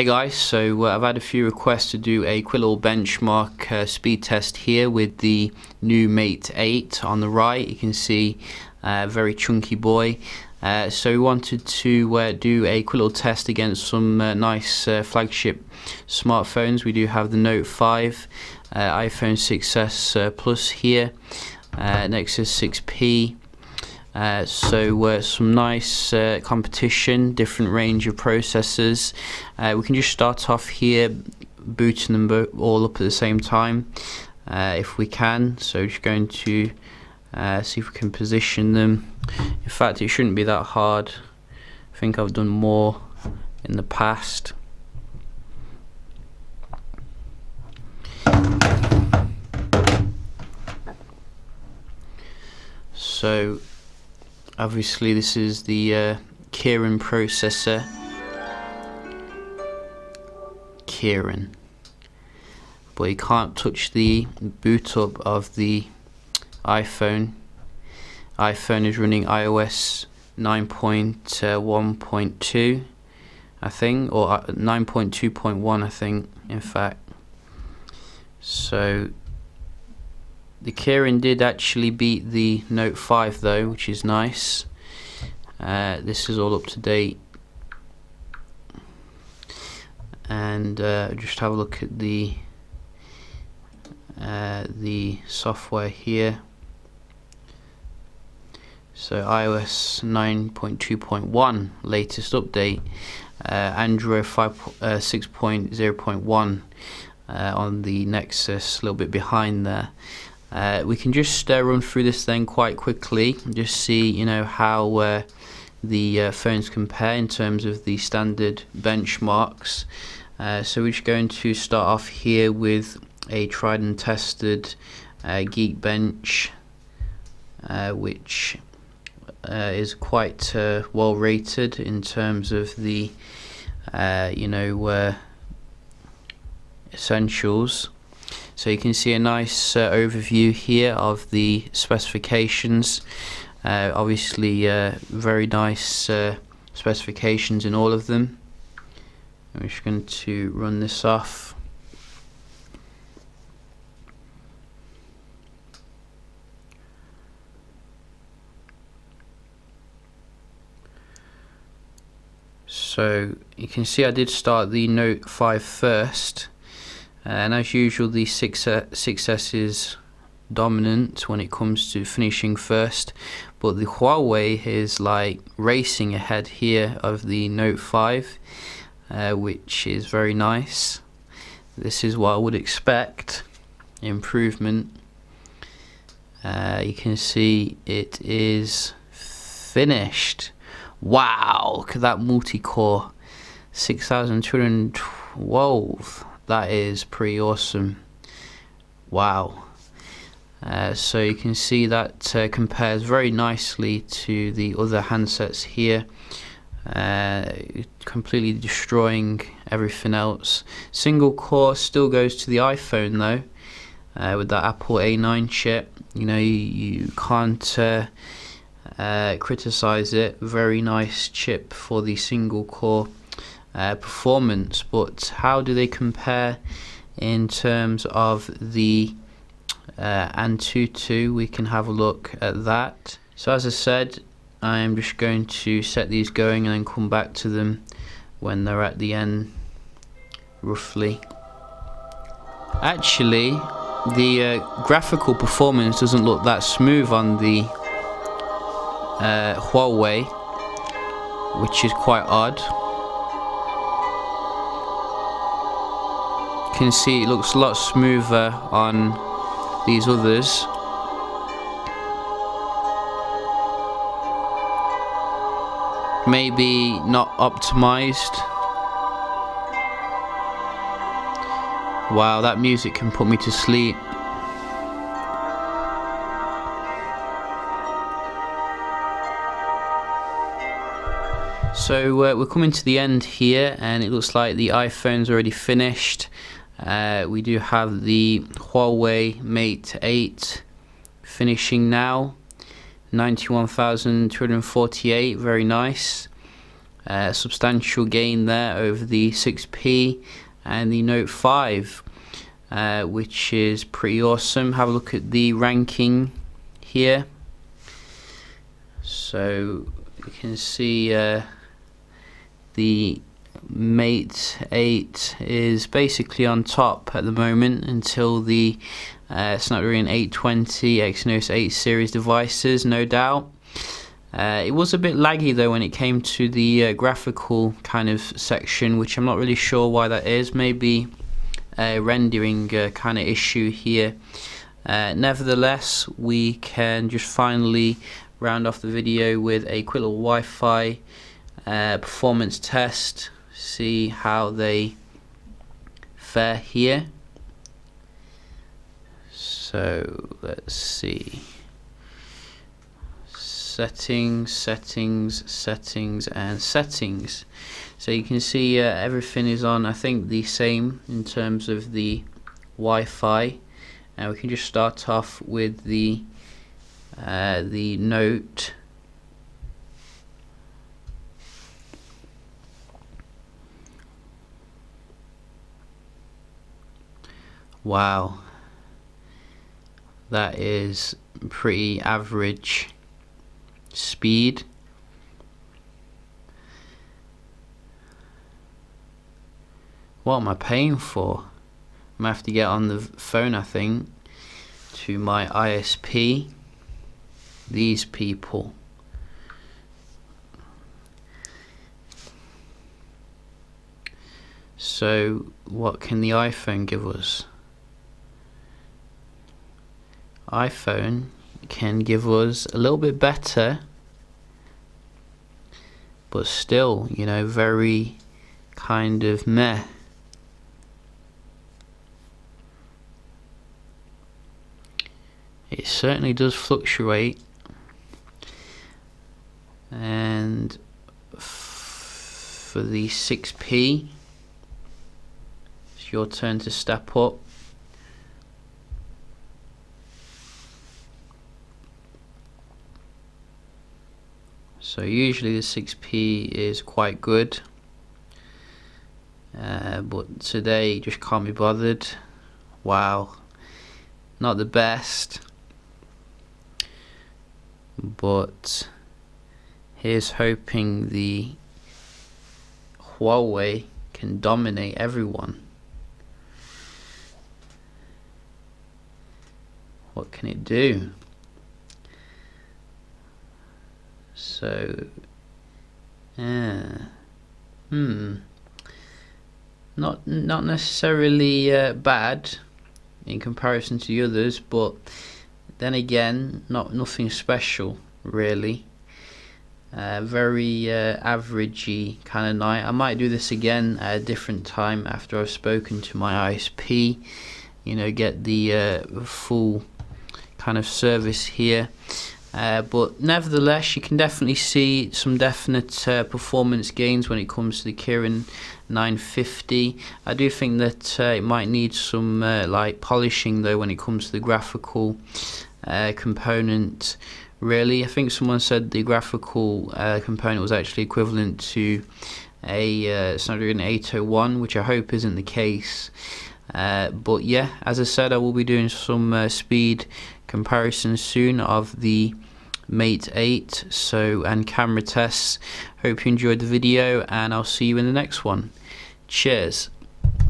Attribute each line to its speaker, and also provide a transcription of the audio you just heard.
Speaker 1: Hey guys, so I've had a few requests to do a quick little benchmark speed test here with the new Mate 8 on the right. You can see a very chunky boy. So we wanted to do a quick little test against some nice flagship smartphones. We do have the Note 5, iPhone 6s Plus here, Nexus 6P. So some nice competition, different range of processors. We can just start off here booting them all up at the same time if we can. So just going to see if we can position them. In fact, it shouldn't be that hard. I think I've done more in the past. So obviously this is the Kirin processor. Kirin. But you can't touch the boot up of the iPhone. iPhone is running iOS 9.1.2 I think, or 9.2.1 I think, in fact. So the Kirin did actually beat the Note 5 though, which is nice. This is all up to date. And just have a look at the software here. So iOS 9.2.1 latest update, Android 6.0.1 on the Nexus, a little bit behind there. We can just run through this then quite quickly, just see how the phones compare in terms of the standard benchmarks. So we're just going to start off here with a tried and tested Geekbench, which is quite well rated in terms of the essentials. So you can see a nice overview here of the specifications. Obviously very nice specifications in all of them. I'm just going to run this off. So you can see I did start the Note 5 first. And as usual, the 6S is dominant when it comes to finishing first, but the Huawei is like racing ahead here of the Note 5, which is very nice. This is what I would expect. Improvement. You can see it is finished. Wow, look at that multi-core, 6212. That is pretty awesome. Wow. So you can see that compares very nicely to the other handsets here, completely destroying everything else. Single core still goes to the iPhone though, with that Apple A9 chip. You can't criticize it. Very nice chip for the single core performance. But how do they compare in terms of the Antutu? We can have a look at that. So as I said, I am just going to set these going and then come back to them when they're at the end, roughly. Actually, the graphical performance doesn't look that smooth on the Huawei, which is quite odd. You can see it looks a lot smoother on these others. Maybe not optimized. Wow, that music can put me to sleep. So we're coming to the end here, and it looks like the iPhone's already finished. We do have the Huawei Mate 8 finishing now, 91,248, very nice. Substantial gain there over the 6P and the Note 5, which is pretty awesome. Have a look at the ranking here. So you can see the Mate 8 is basically on top at the moment until the Snapdragon 820 Exynos 8 series devices, no doubt. It was a bit laggy though when it came to the graphical kind of section, which I'm not really sure why that is. Maybe a rendering kind of issue here. Nevertheless, we can just finally round off the video with a quick little Wi-Fi performance test. See how they fare here. So let's see. Settings, settings, settings, and settings. So you can see everything is on, I think, the same in terms of the Wi-Fi, and we can just start off with the Note. Wow, that is pretty average speed. What am I paying for? I'm gonna have to get on the phone, I think, to my ISP. These people. So what can the iPhone give us? iPhone can give us a little bit better, but still, you know, very kind of meh. It certainly does fluctuate, and for the 6P, it's your turn to step up. So usually the 6P is quite good, but today just can't be bothered. Wow, not the best, but here's hoping the Huawei can dominate everyone. What can it do? So, not necessarily bad in comparison to the others, but then again, nothing special really. Very averagey kind of night. I might do this again at a different time after I've spoken to my ISP. You know, get the full kind of service here. But nevertheless, you can definitely see some definite performance gains when it comes to the Kirin 950. I do think that it might need some like polishing though when it comes to the graphical component. Really, I think someone said the graphical component was actually equivalent to a Snapdragon 801, which I hope isn't the case. But yeah, as I said, I will be doing some speed comparisons soon of the Mate 8 and camera tests. Hope you enjoyed the video, and I'll see you in the next one. Cheers.